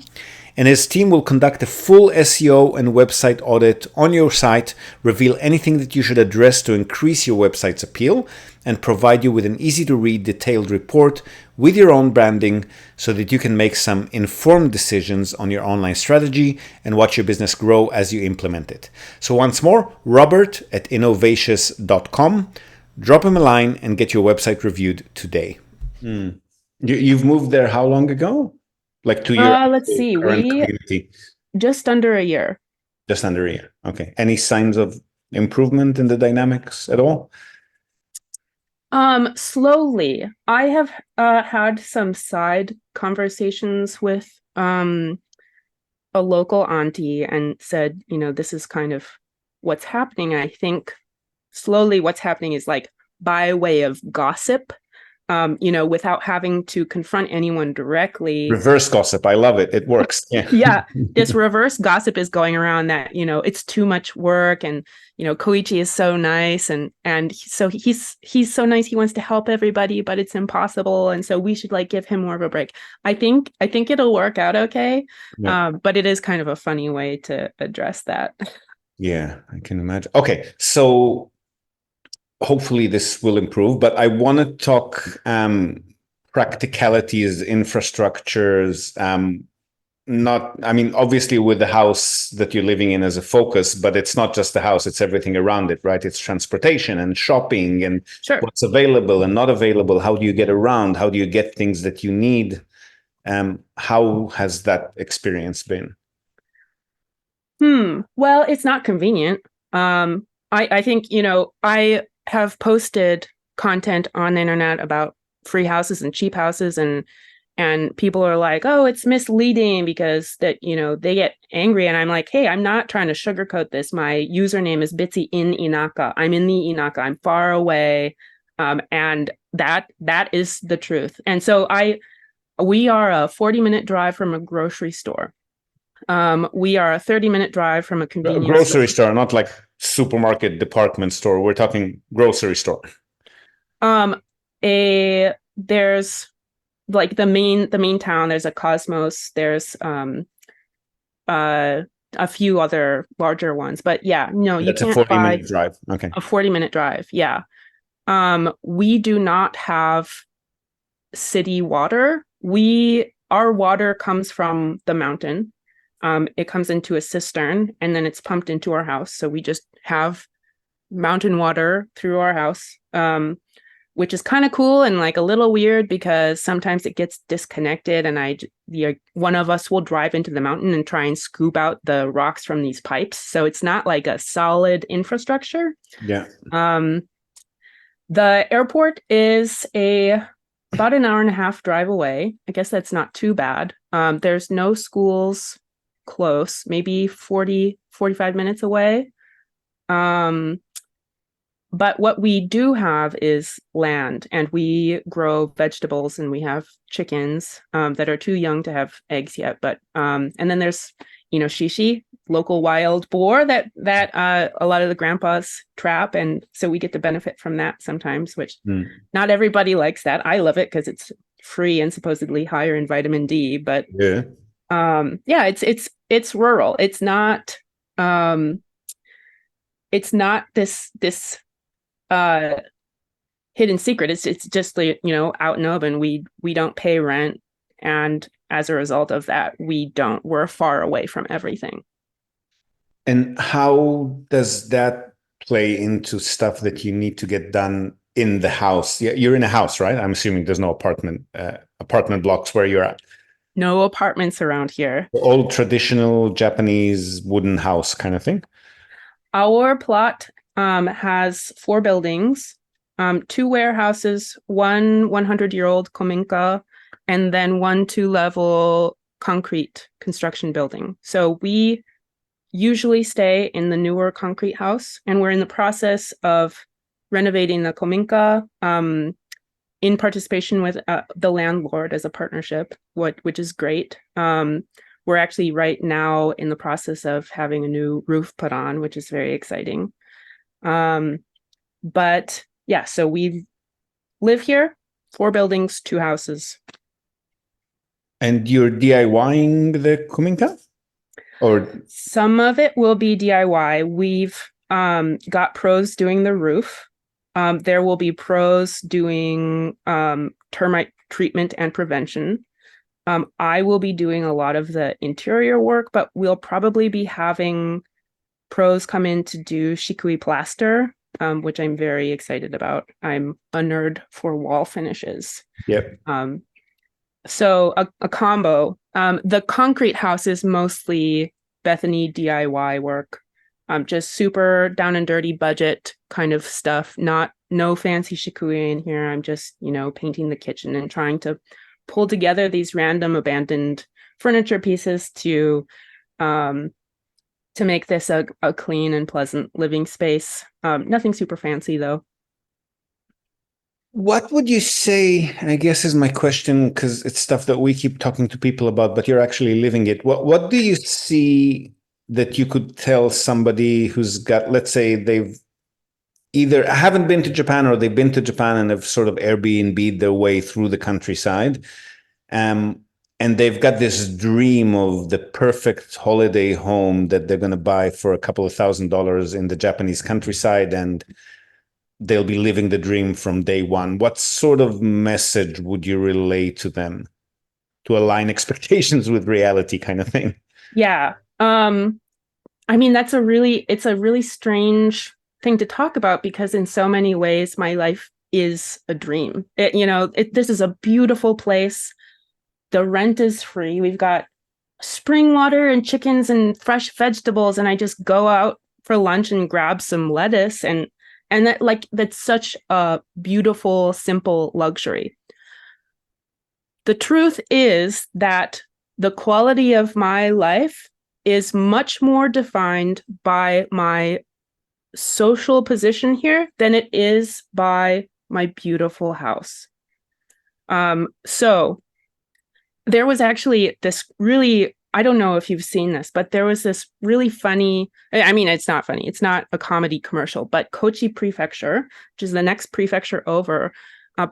and his team will conduct a full SEO and website audit on your site, reveal anything that you should address to increase your website's appeal, and provide you with an easy-to-read detailed report with your own branding so that you can make some informed decisions on your online strategy and watch your business grow as you implement it. So once more, robert@innovations.com. Drop him a line and get your website reviewed today. You've moved there how long ago? Like 2 years? Let's see. Community. Just under a year. Just under a year. Okay. Any signs of improvement in the dynamics at all? Slowly. I have had some side conversations with a local auntie and said, this is kind of what's happening. I think slowly what's happening is like by way of gossip. Without having to confront anyone directly. Reverse gossip. I love it. It works. Yeah. Yeah. This reverse gossip is going around that, it's too much work, and, Koichi is so nice. And so he's so nice. He wants to help everybody, but it's impossible. And so we should give him more of a break. I think it'll work out okay. Yeah. But it is kind of a funny way to address that. Yeah, I can imagine. Okay. So hopefully this will improve, but I want to talk practicalities, infrastructures, not, I mean, obviously with the house that you're living in as a focus, but it's not just the house, it's everything around it, right? It's transportation and shopping and Sure. what's available and not available. How do you get around? How do you get things that you need? How has that experience been? Well, it's not convenient. I think, I have posted content on the internet about free houses and cheap houses, and people are like, oh, it's misleading because they get angry. And I'm like, hey, I'm not trying to sugarcoat this. My username is bitsii in Inaka. I'm in the Inaka. I'm far away. And that is the truth. And so we are a 40-minute drive from a grocery store. We are a 30-minute drive from a convenience Grocery store. store, not like supermarket department store. We're talking grocery store. There's like the main town. There's a Cosmos. There's a few other larger ones, but yeah, no, you That's a can't 40 buy minute drive. Okay. a 40-minute drive. Yeah. We do not have city water. Our water comes from the mountain. It comes into a cistern and then it's pumped into our house. So we just have mountain water through our house, which is kind of cool and like a little weird because sometimes it gets disconnected and one of us will drive into the mountain and try and scoop out the rocks from these pipes. So it's not like a solid infrastructure. Yeah. The airport is about an hour and a half drive away. I guess that's not too bad. There's no schools close, maybe 45 minutes away. But what we do have is land, and we grow vegetables, and we have chickens that are too young to have eggs yet. But and then there's shishi, local wild boar that a lot of the grandpas trap, and so we get to benefit from that sometimes. Which not everybody likes that. I love it because it's free and supposedly higher in vitamin D. But yeah, it's rural. It's not this hidden secret. It's just out in open. We don't pay rent, and as a result of that, we're far away from everything. and how does that play into stuff that you need to get done in the house? Yeah, you're in a house, right? I'm assuming there's no apartment blocks where you're at. No apartments around here. Old traditional Japanese wooden house kind of thing. Our plot has 4 buildings, 2 warehouses, one 100-year-old kominka, and then one 2-level concrete construction building. So we usually stay in the newer concrete house, and we're in the process of renovating the kominka in participation with the landlord as a partnership, which is great. We're actually right now in the process of having a new roof put on, which is very exciting. But yeah, so we live here, 4 buildings, 2 houses. And you're DIYing the kominka? Or some of it will be DIY. We've got pros doing the roof. There will be pros doing termite treatment and prevention. I will be doing a lot of the interior work, but we'll probably be having pros come in to do shikui plaster, which I'm very excited about. I'm a nerd for wall finishes. Yep. So a combo. The concrete house is mostly Bethany DIY work. Just super down and dirty budget kind of stuff. No fancy shikui in here. I'm just, painting the kitchen and trying to pull together these random abandoned furniture pieces to make this a clean and pleasant living space. Nothing super fancy though. What would you say, I guess is my question, because it's stuff that we keep talking to people about, but you're actually living it. What do you see that you could tell somebody who's got, let's say they've either haven't been to Japan or they've been to Japan and have sort of Airbnb'd their way through the countryside. And they've got this dream of the perfect holiday home that they're going to buy for a couple of $1,000s in the Japanese countryside, and they'll be living the dream from day one. What sort of message would you relay to them? to align expectations with reality kind of thing. Yeah. I mean, it's a really strange thing to talk about because in so many ways, my life is a dream. This is a beautiful place. The rent is free. We've got spring water and chickens and fresh vegetables. And I just go out for lunch and grab some lettuce. And that's such a beautiful, simple luxury. The truth is that the quality of my life is much more defined by my social position here than it is by my beautiful house. So there was actually this really, I don't know if you've seen this, but there was this really funny, I mean, it's not funny, it's not a comedy commercial, but Kochi Prefecture, which is the next prefecture over,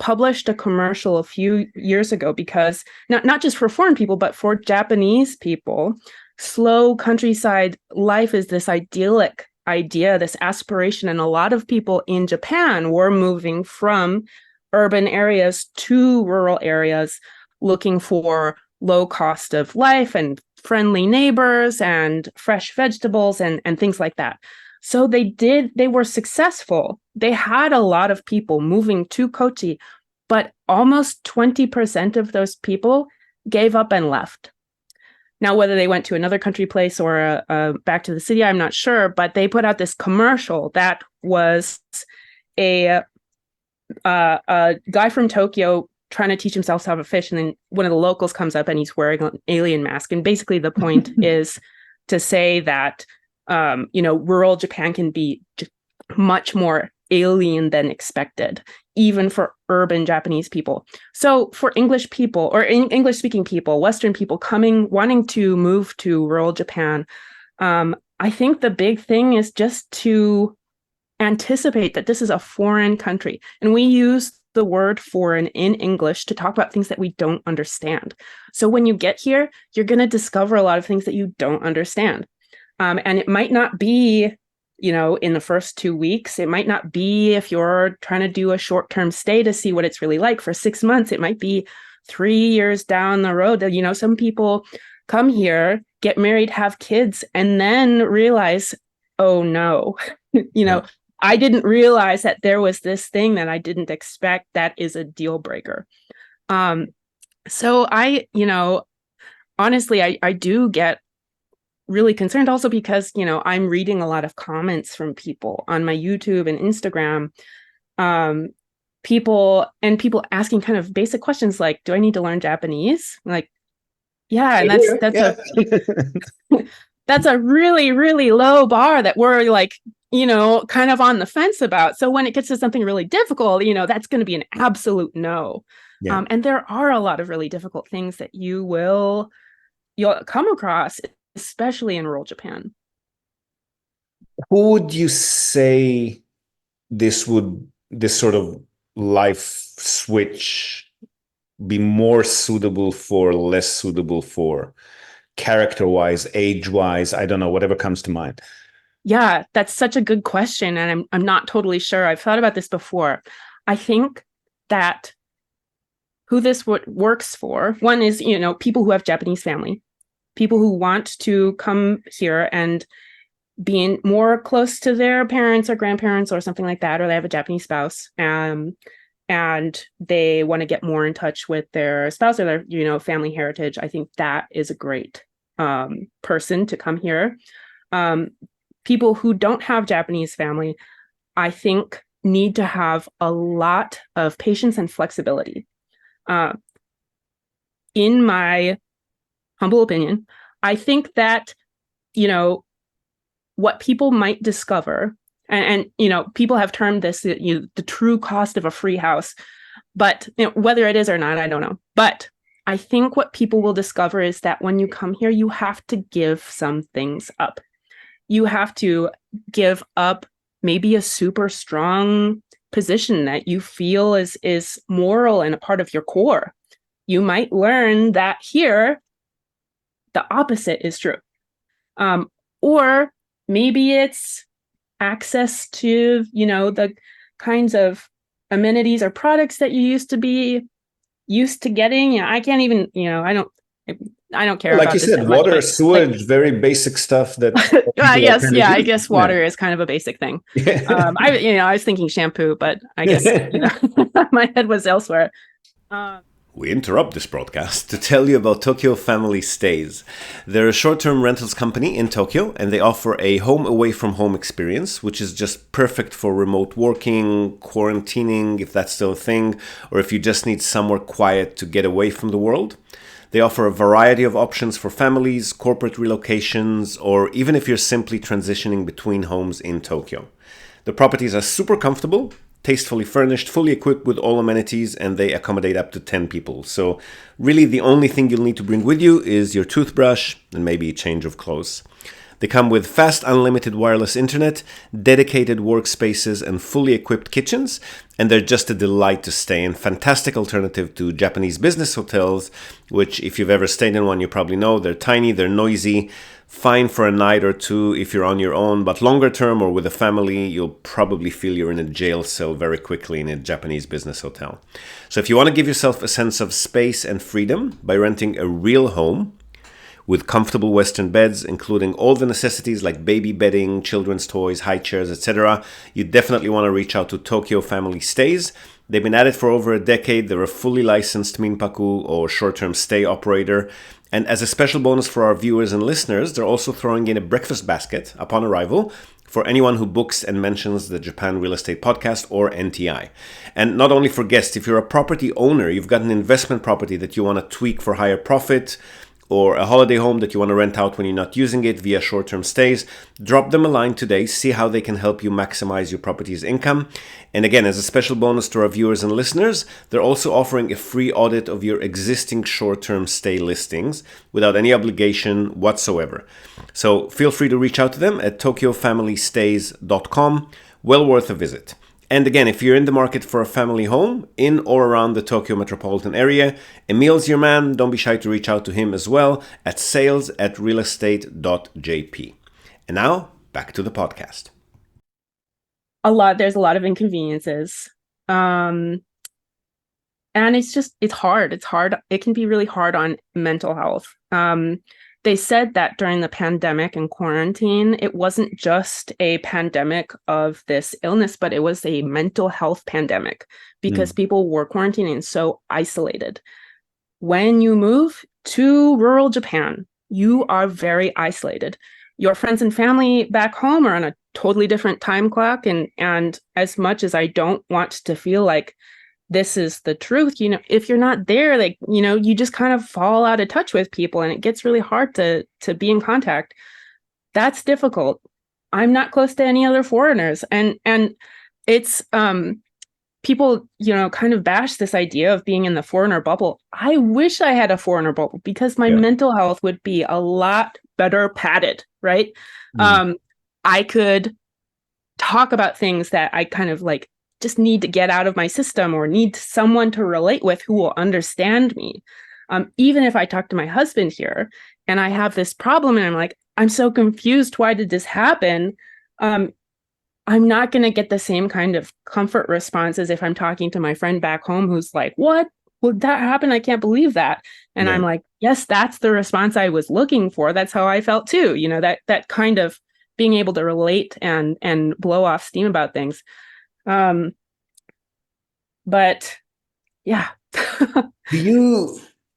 published a commercial a few years ago because not just for foreign people, but for Japanese people, slow countryside life is this idyllic idea, this aspiration. And a lot of people in Japan were moving from urban areas to rural areas looking for low cost of life and friendly neighbors and fresh vegetables and things like that. So they were successful. They had a lot of people moving to Kochi, but almost 20% of those people gave up and left. Now, whether they went to another country place or back to the city, I'm not sure, but they put out this commercial that was a guy from Tokyo trying to teach himself how to fish. And then one of the locals comes up and he's wearing an alien mask. And basically the point is to say that rural Japan can be much more alien than expected, even for urban Japanese people. So for English people or English speaking people, Western people wanting to move to rural Japan, I think the big thing is just to anticipate that this is a foreign country. And we use the word foreign in English to talk about things that we don't understand. So when you get here, you're going to discover a lot of things that you don't understand. And it might not be, in the first 2 weeks. It might not be if you're trying to do a short-term stay to see what it's really like for 6 months. It might be 3 years down the road that, some people come here, get married, have kids, and then realize, oh no, I didn't realize that there was this thing that I didn't expect that is a deal breaker. So honestly, I do get really concerned also because, I'm reading a lot of comments from people on my YouTube and Instagram, people asking kind of basic questions like, do I need to learn Japanese? Like, yeah. And that's a really, really low bar that we're like, kind of on the fence about. So when it gets to something really difficult, that's going to be an absolute no. Yeah. And there are a lot of really difficult things that you'll come across, especially in rural Japan. Who would you say this sort of life switch be more suitable for, less suitable for, character-wise, age-wise? I don't know, whatever comes to mind. Yeah, that's such a good question. And I'm not totally sure. I've thought about this before. I think that who this works for, one is, people who have Japanese family, people who want to come here and be more close to their parents or grandparents or something like that, or they have a Japanese spouse, and they want to get more in touch with their spouse or their, family heritage. I think that is a great person to come here. People who don't have Japanese family, I think, need to have a lot of patience and flexibility. In my humble opinion, I think that, what people might discover, and people have termed this the true cost of a free house, but whether it is or not, I don't know. But I think what people will discover is that when you come here, you have to give some things up. You have to give up maybe a super strong position that you feel is moral and a part of your core. You might learn that here, the opposite is true. Or maybe it's access to, the kinds of amenities or products that you used to be, used to getting. You know, I can't even, I don't care Like about you this said, that much, water, but like, sewage, very basic stuff that people are yes, kind of yeah, I used to. guess water is kind of a basic thing. Yeah. I was thinking shampoo, but I guess, my head was elsewhere. Um, We interrupt this broadcast to tell you about Tokyo Family Stays. They're a short-term rentals company in Tokyo, and they offer a home away from home experience, which is just perfect for remote working, quarantining, if that's still a thing, or if you just need somewhere quiet to get away from the world. They offer a variety of options for families, corporate relocations, or even if you're simply transitioning between homes in Tokyo. The properties are super comfortable, tastefully furnished, fully equipped with all amenities, and they accommodate up to 10 people. So really the only thing you'll need to bring with you is your toothbrush and maybe a change of clothes. They come with fast unlimited wireless internet, dedicated workspaces, and fully equipped kitchens, and they're just a delight to stay in. Fantastic alternative to Japanese business hotels, which if you've ever stayed in one, you probably know they're tiny, they're noisy, fine for a night or two if you're on your own, but longer term or with a family, you'll probably feel you're in a jail cell very quickly in a Japanese business hotel. So if you want to give yourself a sense of space and freedom by renting a real home, with comfortable Western beds, including all the necessities like baby bedding, children's toys, high chairs, etc., you definitely want to reach out to Tokyo Family Stays. They've been at it for over a decade. They're a fully licensed minpaku or short-term stay operator. And as a special bonus for our viewers and listeners, they're also throwing in a breakfast basket upon arrival for anyone who books and mentions the Japan Real Estate Podcast or NTI. And not only for guests, if you're a property owner, you've got an investment property that you want to tweak for higher profit, or a holiday home that you want to rent out when you're not using it via short-term stays, drop them a line today, see how they can help you maximize your property's income. And again, as a special bonus to our viewers and listeners, they're also offering a free audit of your existing short-term stay listings without any obligation whatsoever. So feel free to reach out to them at tokyofamilystays.com. Well worth a visit. And again, if you're in the market for a family home in or around the Tokyo metropolitan area, Emil's your man. Don't be shy to reach out to him as well at sales@realestate.jp. And now, back to the podcast. there's a lot of inconveniences. And it's hard. It can be really hard on mental health. They said that during the pandemic and quarantine, it wasn't just a pandemic of this illness, but it was a mental health pandemic because people were quarantining so isolated. When you move to rural Japan, you are very isolated. Your friends and family back home are on a totally different time clock. And as much as I don't want to feel like this is the truth, if you're not there, like, you just kind of fall out of touch with people and it gets really hard to be in contact. That's difficult. I'm not close to any other foreigners. And it's, people, kind of bash this idea of being in the foreigner bubble. I wish I had a foreigner bubble because my mental health would be a lot better padded, right? I could talk about things that I kind of like just need to get out of my system or need someone to relate with who will understand me. Even if I talk to my husband here and I have this problem and I'm like, I'm so confused. Why did this happen? I'm not going to get the same kind of comfort response as if I'm talking to my friend back home who's like, what? Well, that happened. I can't believe that. And I'm like, yes, that's the response I was looking for. That's how I felt too. That kind of being able to relate and blow off steam about things. But yeah.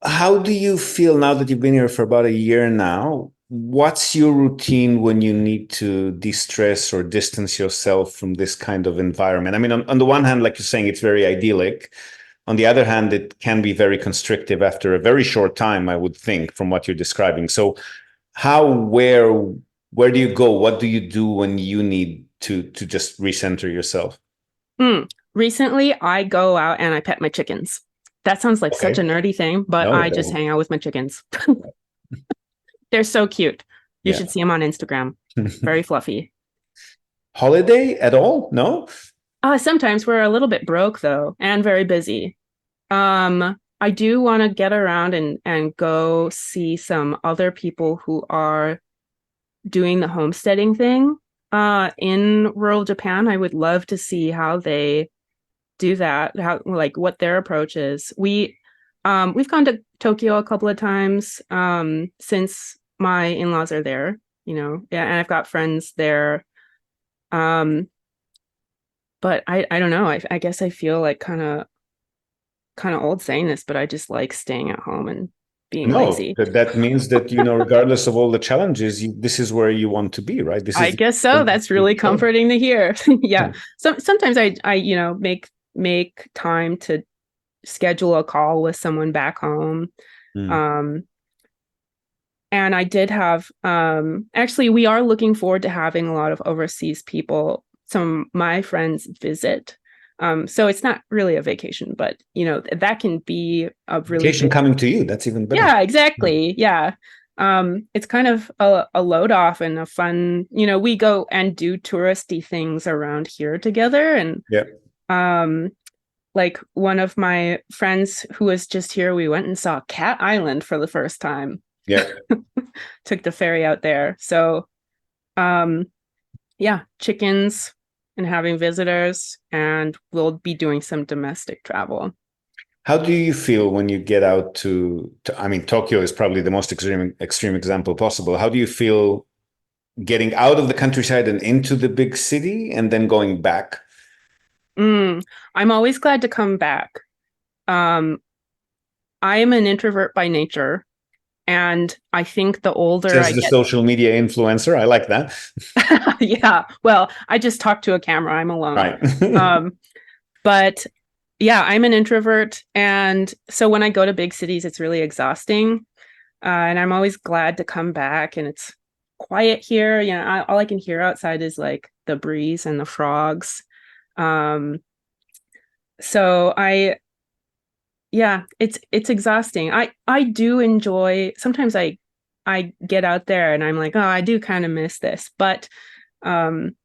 How do you feel now that you've been here for about a year now? What's your routine when you need to de-stress or distance yourself from this kind of environment? I mean, on the one hand, like you're saying, it's very idyllic. On the other hand, it can be very constrictive after a very short time, I would think, from what you're describing. So where do you go? What do you do when you need to just recenter yourself? Recently, I go out and I pet my chickens. That sounds like such a nerdy thing, but I just hang out with my chickens. They're so cute. You should see them on Instagram. Very fluffy. Holiday at all? No? Sometimes we're a little bit broke though, and very busy. I do want to get around and go see some other people who are doing the homesteading thing in rural Japan. I would love to see how they do that, how, like, what their approach is. We've gone to Tokyo a couple of times since my in-laws are there, yeah, and I've got friends there. Um, but I don't know. I guess I feel like kind of old saying this, but I just like staying at home and being No, lazy. that means that, regardless of all the challenges, this is where you want to be, right? This I is guess so. That's really the comforting to hear. Yeah. Sometimes I make time to schedule a call with someone back home. Mm. Um, and I did have actually we are looking forward to having a lot of overseas people, some of my friends visit. So it's not really a vacation, but that can be a really Vacation big. coming to you, that's even better. Yeah, exactly. Yeah. It's kind of a load off and a fun, we go and do touristy things around here together. And Yeah, um, like one of my friends who was just here, we went and saw Cat Island for the first time. yeah. Took the ferry out there. So um, yeah, chickens and having visitors, and we'll be doing some domestic travel. How do you feel when you get out I mean, Tokyo is probably the most extreme example possible. How do you feel getting out of the countryside and into the big city and then going back? Mm, I'm always glad to come back. Um, I am an introvert by nature, and I think the older I Says the get, social media influencer. I like that. yeah, well, I just talk to a camera, I'm alone. Right. Um, but yeah, I'm an introvert, and so when I go to big cities, it's really exhausting. And I'm always glad to come back, and it's quiet here. All I can hear outside is like the breeze and the frogs. Um, so yeah, it's exhausting. I do enjoy. Sometimes I get out there and I'm like, oh, I do kind of miss this, but um,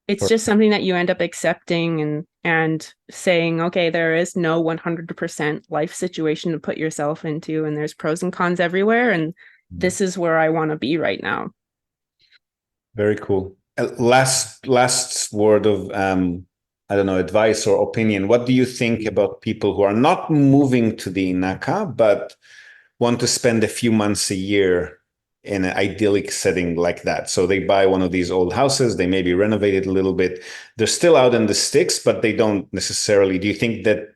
it's just something that you end up accepting and saying, okay, there is no 100% life situation to put yourself into, and there's pros and cons everywhere, and this is where I want to be right now. Very cool. Last word of I don't know, advice or opinion. What do you think about people who are not moving to the Inaka but want to spend a few months a year in an idyllic setting like that? So they buy one of these old houses, they maybe renovate it a little bit. They're still out in the sticks, but they don't necessarily. Do you think that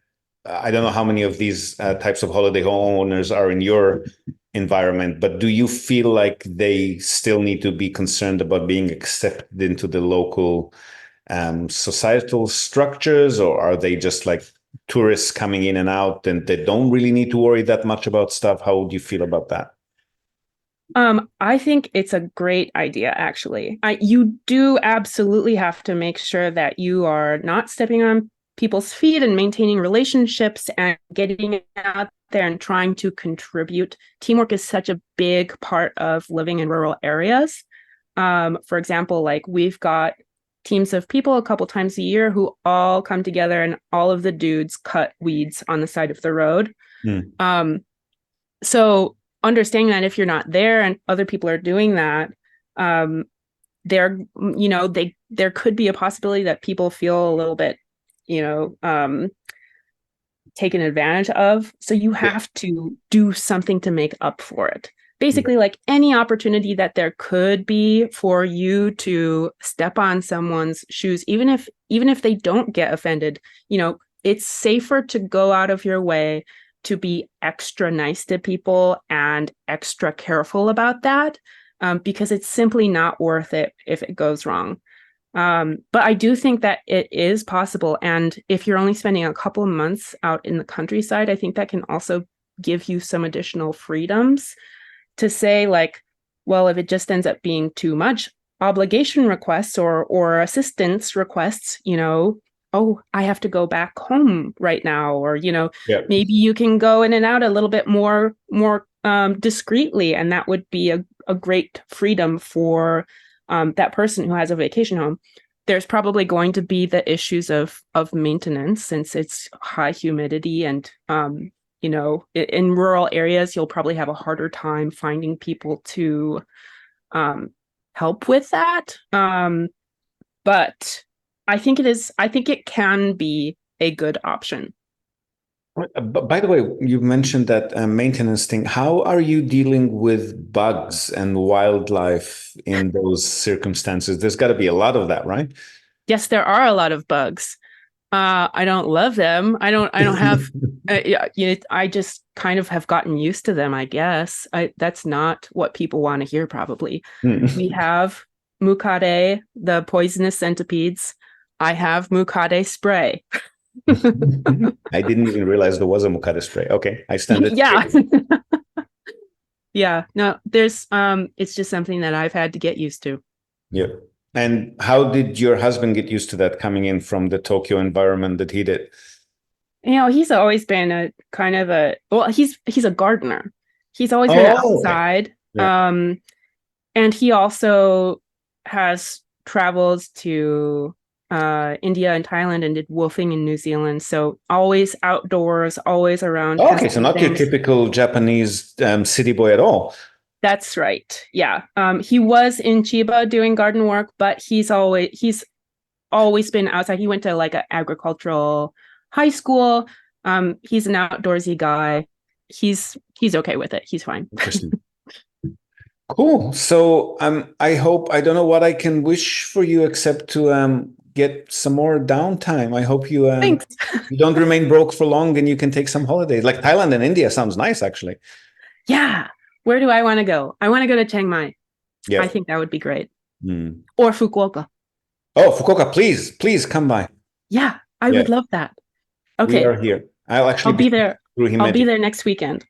I don't know how many of these types of holiday homeowners are in your environment, but do you feel like they still need to be concerned about being accepted into the local societal structures, or are they just like tourists coming in and out and they don't really need to worry that much about stuff? How would you feel about that? I think it's a great idea, actually. You do absolutely have to make sure that you are not stepping on people's feet and maintaining relationships and getting out there and trying to contribute. Teamwork is such a big part of living in rural areas. For example, like we've got teams of people a couple times a year who all come together and all of the dudes cut weeds on the side of the road. Mm. So understanding that if you're not there and other people are doing that, um, there, there could be a possibility that people feel a little bit, you know, um, taken advantage of. So you Yeah. have to do something to make up for it. Basically, like any opportunity that there could be for you to step on someone's shoes, even if they don't get offended, it's safer to go out of your way to be extra nice to people and extra careful about that, because it's simply not worth it if it goes wrong. But I do think that it is possible. And if you're only spending a couple of months out in the countryside, I think that can also give you some additional freedoms to say, like, well, if it just ends up being too much, obligation requests or assistance requests, oh, I have to go back home right now, or Yeah. maybe you can go in and out a little bit more discreetly, and that would be a great freedom for that person who has a vacation home. There's probably going to be the issues of maintenance since it's high humidity and in rural areas, you'll probably have a harder time finding people to um, help with that. But I think it can be a good option. By the way, you mentioned that maintenance thing. How are you dealing with bugs and wildlife in those circumstances? There's got to be a lot of that, right? Yes, there are a lot of bugs. I don't love them. I don't have I just kind of have gotten used to them, I guess. That's not what people want to hear, probably. We have mukade, the poisonous centipedes. I have mukade spray. I didn't even realize there was a mukade spray. Okay, I stand it. Yeah. Yeah. No, it's just something that I've had to get used to. Yeah. And how did your husband get used to that coming in from the Tokyo environment that he did? He's always been he's a gardener. He's always been outside. Yeah. And he also has travels to India and Thailand and did wolfing in New Zealand. So always outdoors, always around. Okay, so not your typical Japanese city boy at all. That's right. Yeah. He was in Chiba doing garden work, but he's always been outside. He went to like an agricultural high school. He's an outdoorsy guy. He's okay with it. He's fine. Interesting. Cool. So I don't know what I can wish for you except to get some more downtime. I hope you Thanks. You don't remain broke for long and you can take some holidays. Like Thailand and India sounds nice, actually. Yeah. Where do I want to go? I want to go to Chiang Mai. Yeah. I think that would be great. Or Fukuoka. Oh, Fukuoka, please come by. Yeah, I would love that. Okay. We are here. I'll be there. I'll be there next weekend.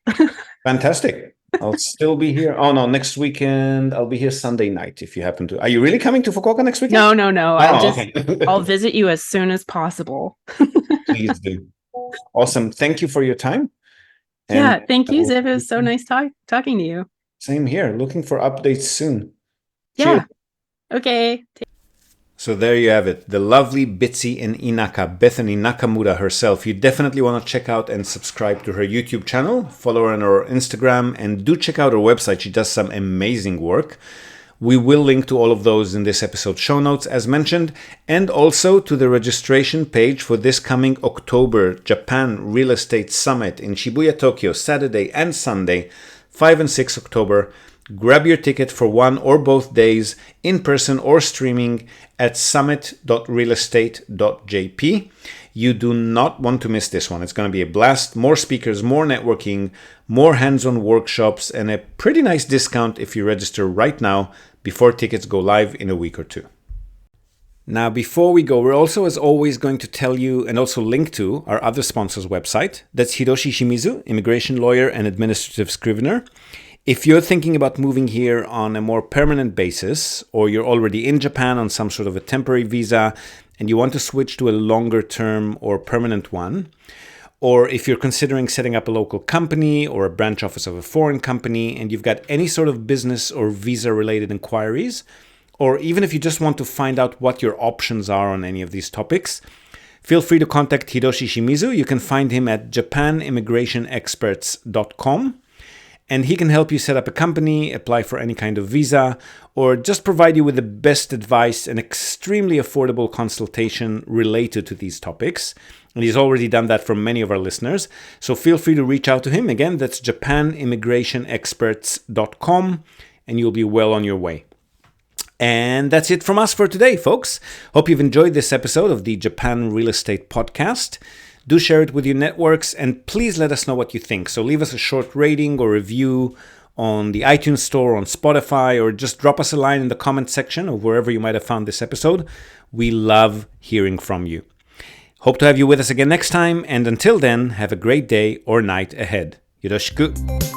Fantastic. I'll still be here. Oh no, next weekend I'll be here Sunday night if you happen to. Are you really coming to Fukuoka next weekend? No. I'll visit you as soon as possible. Please do. Awesome. Thank you for your time. And thank you, Ziv. It was so nice talking to you. Same here. Looking for updates soon. Yeah. Cheers. Okay. So there you have it. The lovely bitsii in Inaka, Bethany Nakamura herself. You definitely want to check out and subscribe to her YouTube channel. Follow her on her Instagram and do check out her website. She does some amazing work. We will link to all of those in this episode show notes as mentioned, and also to the registration page for this coming October Japan Real Estate Summit in Shibuya, Tokyo, Saturday and Sunday, 5 and 6 October. Grab your ticket for one or both days, in person or streaming at summit.realestate.jp. You do not want to miss this one. It's going to be a blast. More speakers, more networking, more hands-on workshops, and a pretty nice discount if you register right now before tickets go live in a week or two. Now, before we go, we're also, as always, going to tell you and also link to our other sponsor's website. That's Hiroshi Shimizu, immigration lawyer and administrative scrivener. If you're thinking about moving here on a more permanent basis, or you're already in Japan on some sort of a temporary visa and you want to switch to a longer term or permanent one, or if you're considering setting up a local company or a branch office of a foreign company and you've got any sort of business or visa related inquiries, or even if you just want to find out what your options are on any of these topics, feel free to contact Hiroshi Shimizu. You can find him at japanimmigrationexperts.com. And he can help you set up a company, apply for any kind of visa, or just provide you with the best advice and extremely affordable consultation related to these topics. And he's already done that for many of our listeners. So feel free to reach out to him. Again, that's japanimmigrationexperts.com, and you'll be well on your way. And that's it from us for today, folks. Hope you've enjoyed this episode of the Japan Real Estate Podcast. Do share it with your networks and please let us know what you think. So leave us a short rating or review on the iTunes Store, on Spotify, or just drop us a line in the comment section of wherever you might have found this episode. We love hearing from you. Hope to have you with us again next time. And until then, have a great day or night ahead. Yoroshiku.